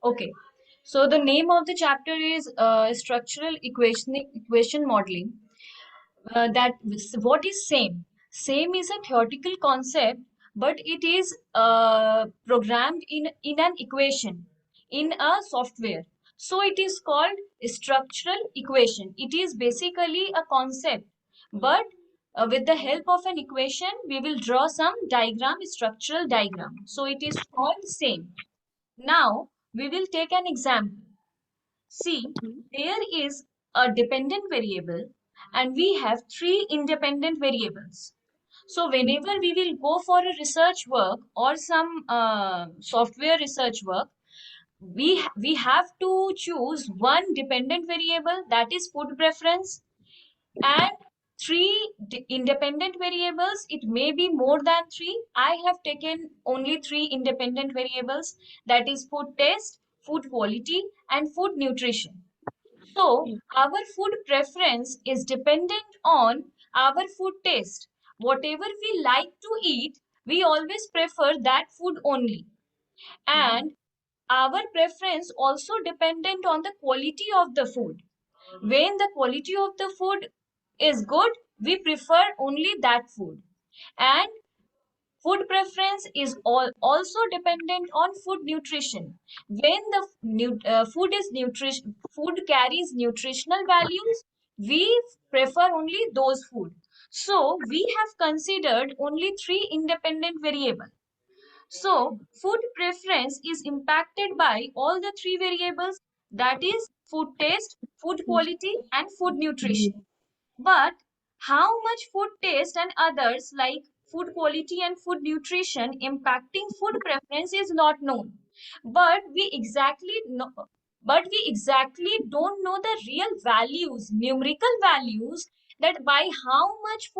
Okay. So the name of the chapter is structural equation modeling. What is same? Same is a theoretical concept, but it is programmed in an equation in a software. So it is called structural equation. It is basically a concept, but with the help of an equation, we will draw some diagram, structural diagram. So it is called same. Now we will take an example. See, there is a dependent variable and we have three independent variables. So whenever we will go for a research work or some software research work, we have to choose one dependent variable, that is food preference, and three independent variables. It may be more than three. I have taken only three independent variables, that is food taste, food quality, and food nutrition. So, our food preference is dependent on our food taste. Whatever we like to eat, we always prefer that food only. And our preference also dependent on the quality of the food. When the quality of the food is good, we prefer only that food. And food preference is also dependent on food nutrition. When the food carries nutritional values, we prefer only those food. So we have considered only three independent variables. So food preference is impacted by all the three variables, that is food taste, food quality, and food nutrition. But how much food taste and others like food quality and food nutrition impacting food preference is not known. But we exactly know, but we exactly don't know the real values, numerical values, that by how much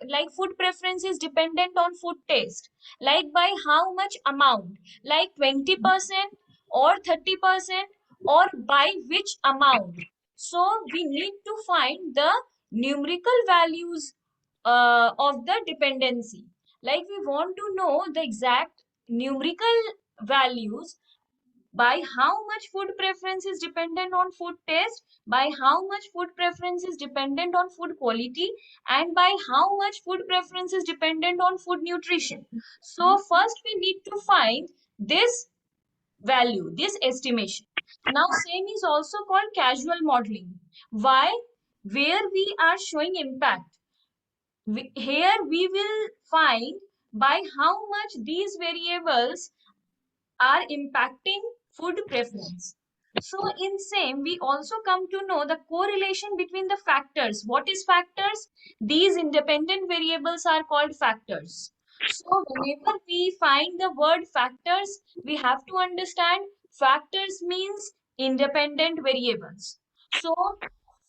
like food preference is dependent on food taste, like by how much amount, like 20% or 30% or by which amount. So we need to find the numerical values of the dependency. Like we want to know the exact numerical values, by how much food preference is dependent on food taste, by how much food preference is dependent on food quality, and by how much food preference is dependent on food nutrition. So first we need to find this value, this estimation. Now, same is also called causal modeling. Why? Where we are showing impact. Here we will find by how much these variables are impacting food preference. So in same, we also come to know the correlation between the factors. What is factors? These independent variables are called factors. So whenever we find the word factors, we have to understand factors means independent variables. So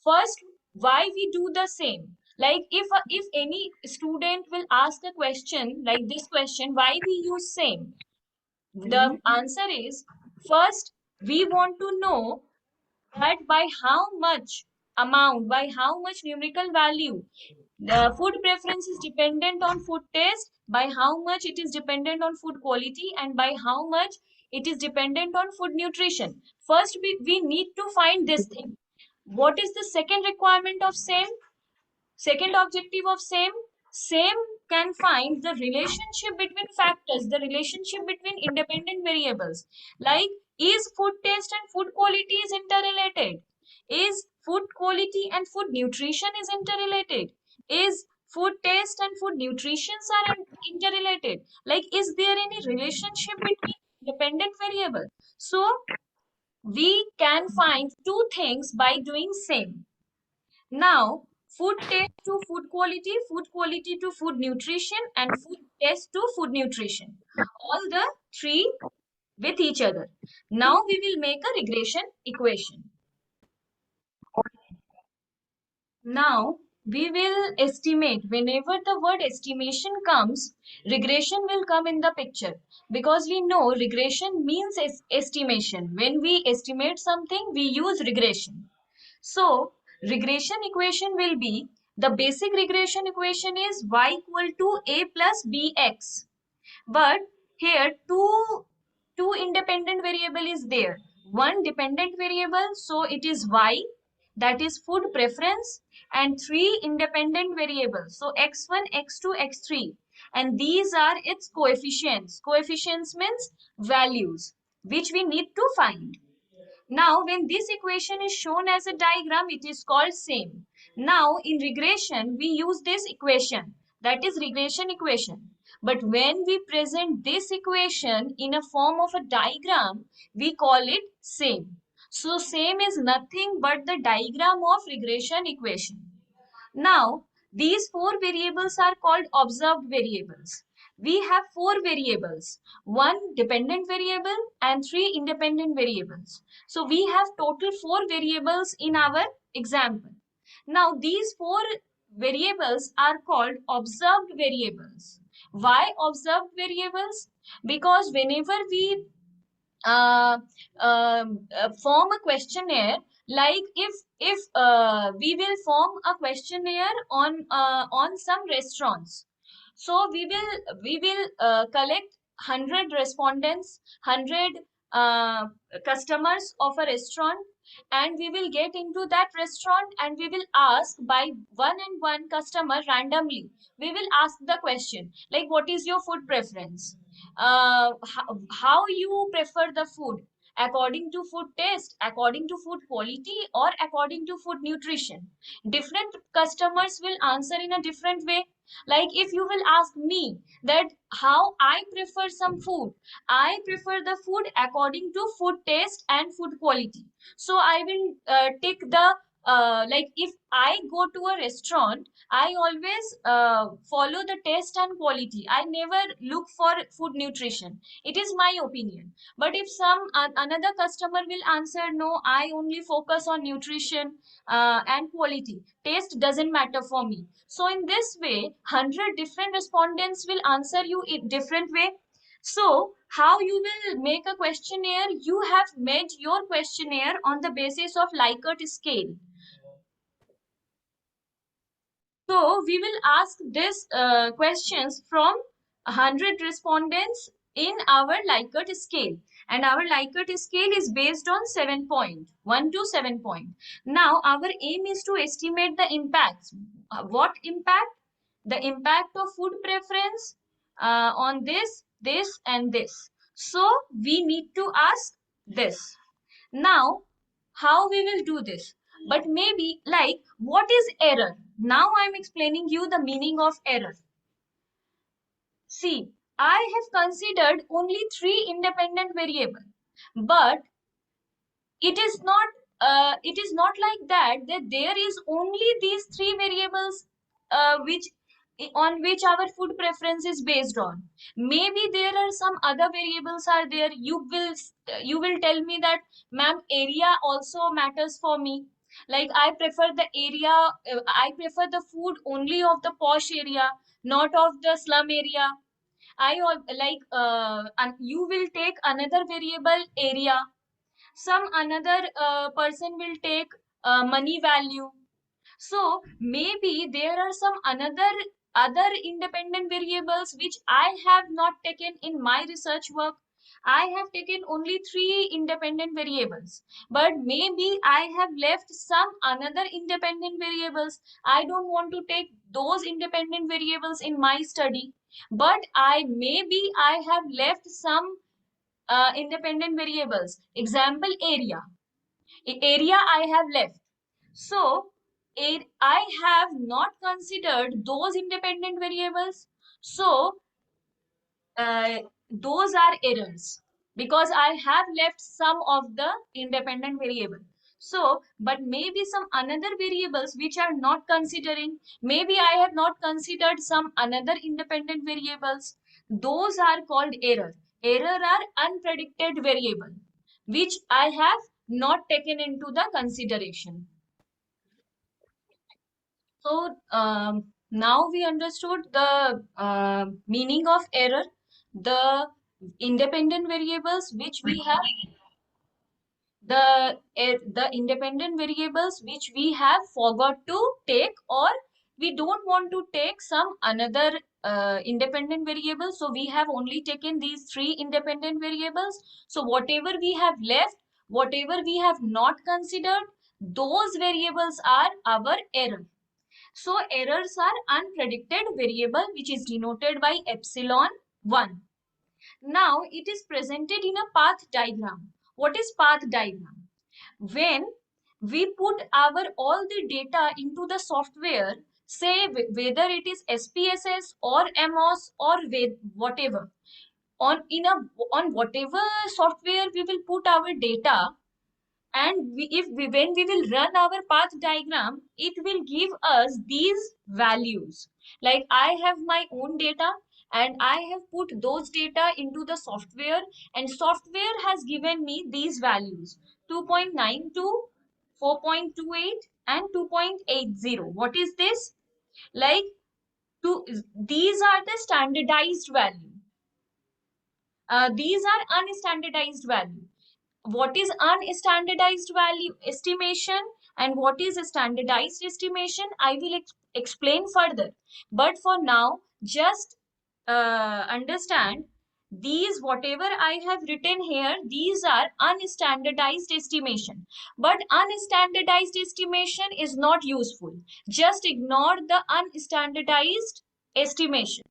first, why we do the same? Like if any student will ask a question like this question, why we use same? The answer is, first, we want to know that by how much amount, by how much numerical value, the food preference is dependent on food taste, by how much it is dependent on food quality, and by how much it is dependent on food nutrition. First, we need to find this thing. What is the second requirement of same? Second objective of same can find the relationship between factors, the relationship between independent variables. Like, is food taste and food quality is interrelated? Is food quality and food nutrition is interrelated? Is food taste and food nutrition are interrelated? Like, is there any relationship between dependent variable? So we can find two things by doing same. Now, food taste to food quality to food nutrition, and food taste to food nutrition. All the three with each other. Now we will make a regression equation. Now we will estimate. Whenever the word estimation comes, regression will come in the picture, because we know regression means estimation. When we estimate something, we use regression. So regression equation will be, the basic regression equation is y equal to a plus bx. But here two independent variable is there. one dependent variable, so it is y, that is food preference, and three independent variables, so x1, x2, x3, and these are its coefficients. Coefficients means values which we need to find. Now, when this equation is shown as a diagram, it is called same. Now, in regression, we use this equation, that is regression equation. But when we present this equation in a form of a diagram, we call it same. So, same is nothing but the diagram of regression equation. Now, these four variables are called observed variables. We have four variables, one dependent variable and three independent variables. So we have total four variables in our example. Now, these four variables are called observed variables. Why observed variables? Because whenever we uh, form a questionnaire, like if we will form a questionnaire on some restaurants, so we will collect 100 respondents, 100 uh, customers of a restaurant, and we will get into that restaurant and we will ask by one and one customer randomly. We will ask the question like, what is your food preference? How you prefer the food, according to food taste, according to food quality, or according to food nutrition. Different customers will answer in a different way. Like if you will ask me that how I prefer some food, I prefer the food according to food taste and food quality. So I will take the like if I go to a restaurant, I always follow the taste and quality. I never look for food nutrition. It is my opinion. But if another customer will answer, no, I only focus on nutrition and quality. Taste doesn't matter for me. So in this way, 100 different respondents will answer you in different way. So how you will make a questionnaire? You have made your questionnaire on the basis of Likert scale. So we will ask these questions from 100 respondents in our Likert scale. And our Likert scale is based on 7 point, 1 to 7 point. Now our aim is to estimate the impacts. What impact? The impact of food preference on this and this. So we need to ask this. Now, how we will do this? But maybe like, what is error? Now I'm explaining you the meaning of error. See, I have considered only three independent variables, but it is not like that there is only these three variables which on which our food preference is based on. Maybe there are some other variables are there. You will tell me that, ma'am, area also matters for me. Like I prefer the area, I prefer the food only of the posh area, not of the slum area. And you will take another variable, area. Some another person will take money value. So maybe there are some another other independent variables which I have not taken in my research work. I have taken only three independent variables, but maybe I have left some another independent variables. I don't want to take those independent variables in my study, but I have left some independent variables. Example, area. Area I have left. So I have not considered those independent variables. So uh, those are errors because I have left some of the independent variable. So, but maybe some another variables which are not considering, maybe I have not considered some another independent variables. Those are called error. Error are unpredicted variable which I have not taken into the consideration. So now we understood the meaning of error, the independent variables which we have, the independent variables which we have forgot to take, or we don't want to take some another independent variable. So we have only taken these three independent variables. So whatever we have left, Whatever we have not considered, those variables are our error. So errors are unpredicted variable, which is denoted by epsilon 1. Now it is presented in a path diagram. What is path diagram? When we put our all the data into the software, say whether it is SPSS or MOS or whatever, on in a on whatever software we will put our data, and when we will run our path diagram, it will give us these values. Like I have my own data and I have put those data into the software, and software has given me these values: 2.92, 4.28 and 2.80. What is this? Like, these are the standardized value. These are unstandardized value. What is unstandardized value estimation and what is a standardized estimation, I will explain further. But for now, just understand, these whatever I have written here, these are unstandardized estimation. But unstandardized estimation is not useful. Just ignore the unstandardized estimation.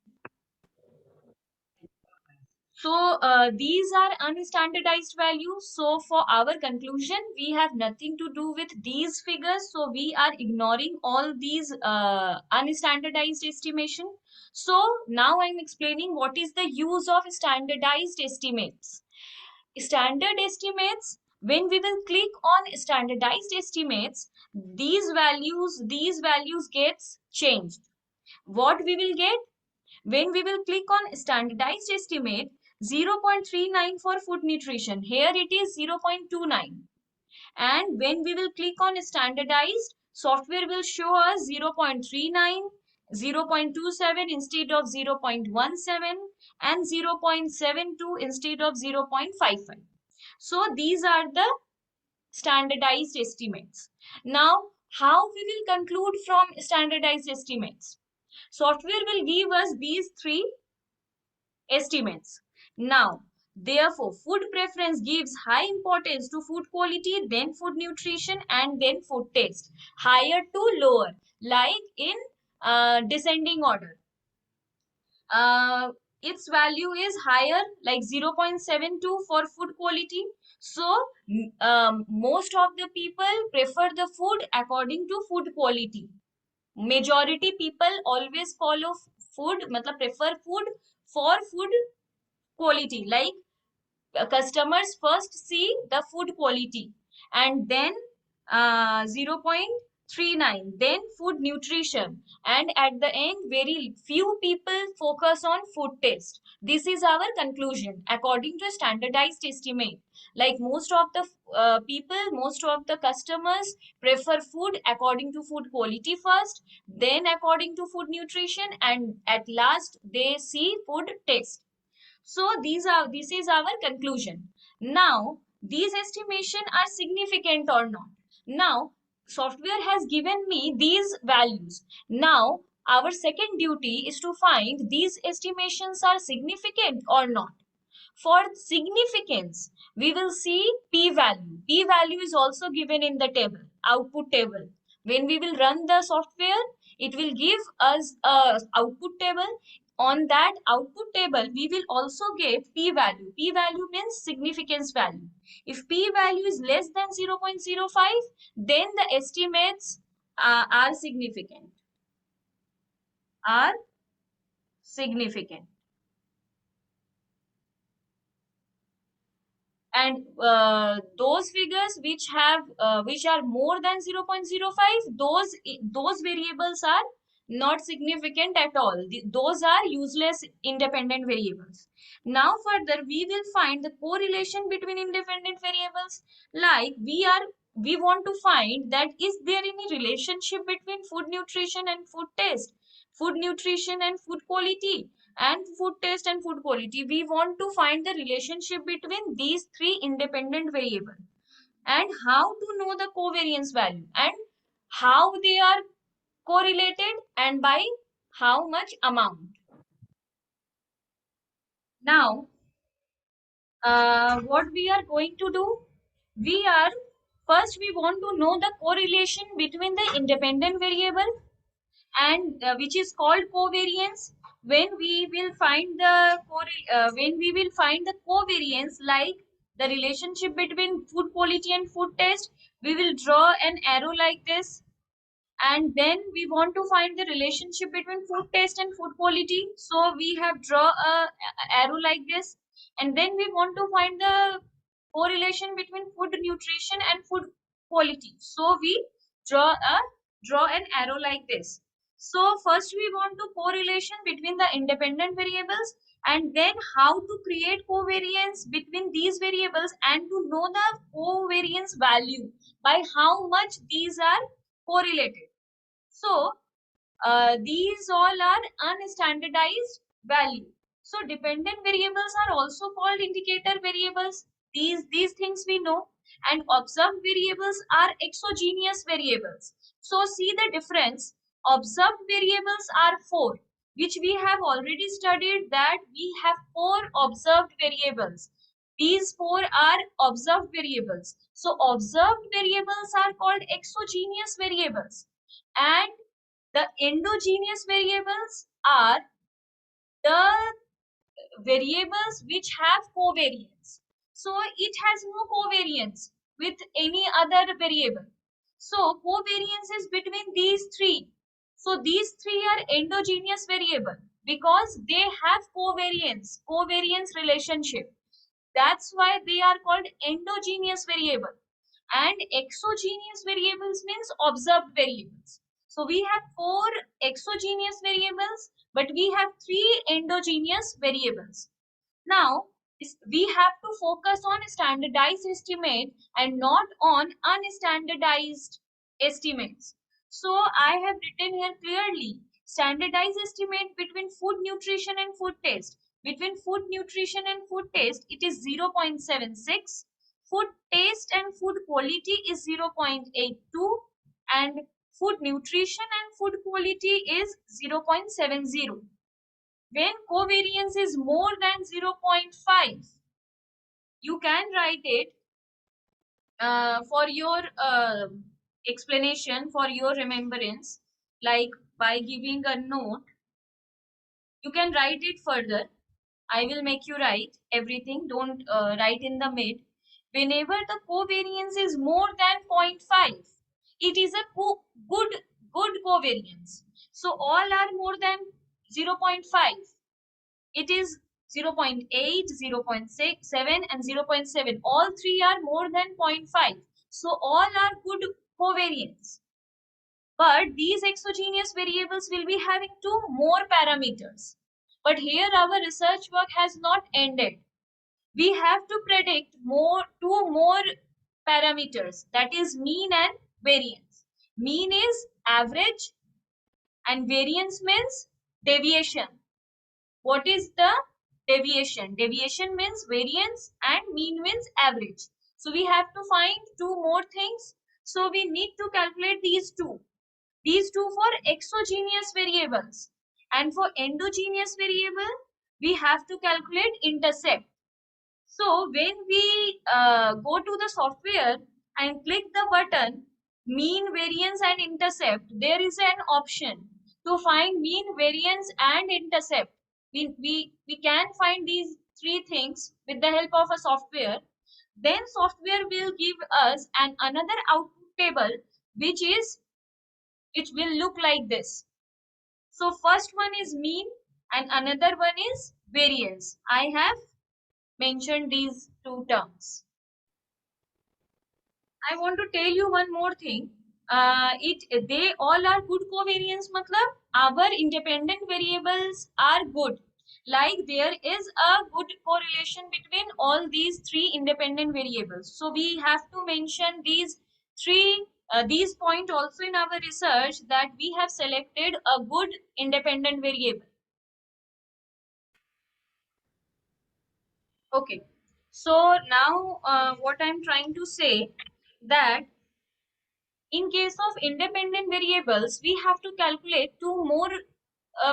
So these are unstandardized values. So for our conclusion, we have nothing to do with these figures. So we are ignoring all these unstandardized estimation. So now I'm explaining what is the use of standardized estimates. Standard estimates, when we will click on standardized estimates, these values gets changed. What we will get? When we will click on standardized estimate, 0.39 for food nutrition. Here it is 0.29. And when we will click on standardized, software will show us 0.39, 0.27 instead of 0.17, and 0.72 instead of 0.55. So these are the standardized estimates. Now, how we will conclude from standardized estimates? Software will give us these three estimates. Now, therefore, food preference gives high importance to food quality, then food nutrition, and then food taste. Higher to lower, like in descending order. Uh, its value is higher, like 0.72 for food quality. So, most of the people prefer the food according to food quality. Majority people always follow food, matlab prefer food for food quality. Like customers first see the food quality, and then 0.39, then food nutrition, and at the end very few people focus on food taste. This is our conclusion according to standardized estimate. Like most of the people, most of the customers prefer food according to food quality first, then according to food nutrition, and at last they see food taste. So this is our conclusion. Now these estimation are significant or not. Now software has given me these values. Now our second duty is to find these estimations are significant or not. For significance, we will see p-value. P-value is also given in the table, output table. When we will run the software, it will give us a output table. On that output table, we will also get p-value. P-value means significance value. If p-value is less than 0.05, then the estimates are significant. Are significant. And those figures which are more than 0.05, those variables are not significant at all. Those are useless independent variables. Now further we will find the correlation between independent variables. Like we want to find that is there any relationship between food nutrition and food taste, food nutrition and food quality, and food taste and food quality. We want to find the relationship between these three independent variables, and how to know the covariance value, and how they are correlated, and by how much amount. Now what we are going to do, we are first we want to know the correlation between the independent variable and which is called covariance. When we will find the when we will find the covariance, like the relationship between food quality and food taste, we will draw an arrow like this. And then we want to find the relationship between food taste and food quality, so we have draw a arrow like this. And then we want to find the correlation between food nutrition and food quality, so we draw a draw an arrow like this. So first we want to correlation between the independent variables, and then how to create covariance between these variables, and to know the covariance value, by how much these are correlated. So these all are unstandardized value. So dependent variables are also called indicator variables. These things we know. And observed variables are exogenous variables. So see the difference. Observed variables are four, which we have already studied, that we have four observed variables. These four are observed variables. So observed variables are called exogenous variables. And the endogenous variables are the variables which have covariance. So it has no covariance with any other variable. So covariance is between these three. So these three are endogenous variable because they have covariance relationship. That's why they are called endogenous variable. And exogenous variables means observed variables. So we have four exogenous variables, but we have three endogenous variables. Now, we have to focus on standardized estimate and not on unstandardized estimates. So I have written here clearly, standardized estimate between food nutrition and food taste. Between food nutrition and food taste, it is 0.76. Food taste and food quality is 0.82. And food nutrition and food quality is 0.70. When covariance is more than 0.5, you can write it for your explanation, for your remembrance, like by giving a note. You can write it further. I will make you write everything. Don't write in the mid. Whenever the covariance is more than zero point 0.5, it is a good covariance. So all are more than 0.5. It is 0.8, 0.6, and 0.7. All three are more than zero point 0.5. So all are good covariance. But these exogenous variables will be having two more parameters. But here our research work has not ended. We have to predict two more parameters, that is mean and variance. Mean is average and variance means deviation. What is the deviation? Deviation means variance and mean means average. So we have to find two more things. So we need to calculate these two. These two for exogenous variables. And for endogenous variable, we have to calculate intercept. So when we go to the software and click the button mean, variance and intercept, there is an option to find mean, variance and intercept. We can find these three things with the help of a software. Then software will give us another output table, which will look like this. So first one is mean and another one is variance. I have mentioned these two terms. I want to tell you one more thing. They all are good covariance. Matlab, our independent variables are good. Like there is a good correlation between all these three independent variables. So we have to mention these point also in our research, that we have selected a good independent variable. Okay. So now what I'm trying to say, that in case of independent variables, we have to calculate two more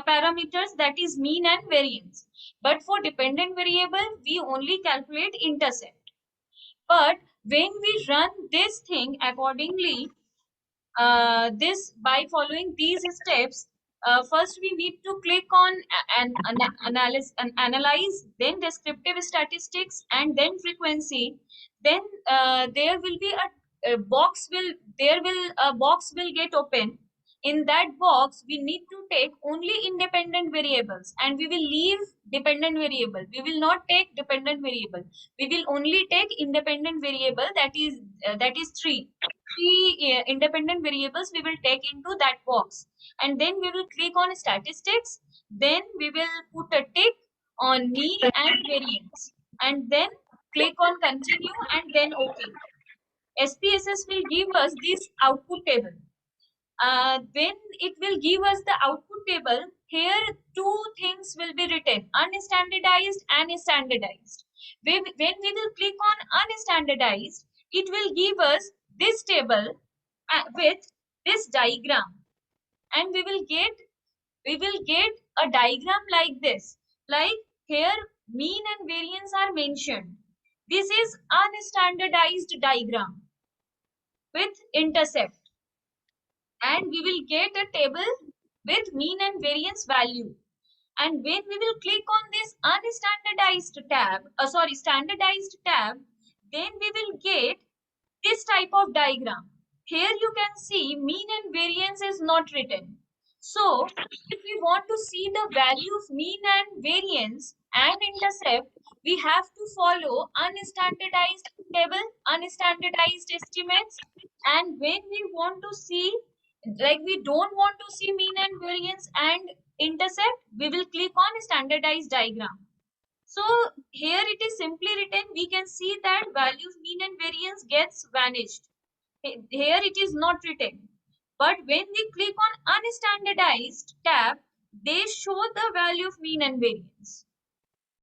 parameters, that is mean and variance. But for dependent variable, we only calculate intercept. But when we run this thing accordingly, this by following these steps, first we need to click on analyze, then descriptive statistics, and then frequency. Then there will be a box will there will a box will get open. In that box we need to take only independent variables, and we will leave dependent variable. We will not take dependent variable. We will only take independent variable, that is three independent variables we will take into that box. And then we will click on statistics. Then we will put a tick on mean and variance, and then click on continue, and then OK. SPSS will give us this output table. When it will give us the output table, here two things will be written: unstandardized and standardized. When we will click on unstandardized, it will give us this table with this diagram, and we will get a diagram like this. Like here, mean and variance are mentioned. This is unstandardized diagram with intercept, and we will get a table with mean and variance value. And when we will click on this standardized tab, then we will get this type of diagram. Here you can see mean and variance is not written. So if we want to see the value of mean and variance and intercept, we have to follow unstandardized table, unstandardized estimates. And when we want to see, like we don't want to see mean and variance and intercept, we will click on standardized diagram. So here it is simply written. We can see that values mean and variance gets vanished. Here it is not written. But when we click on unstandardized tab, they show the value of mean and variance.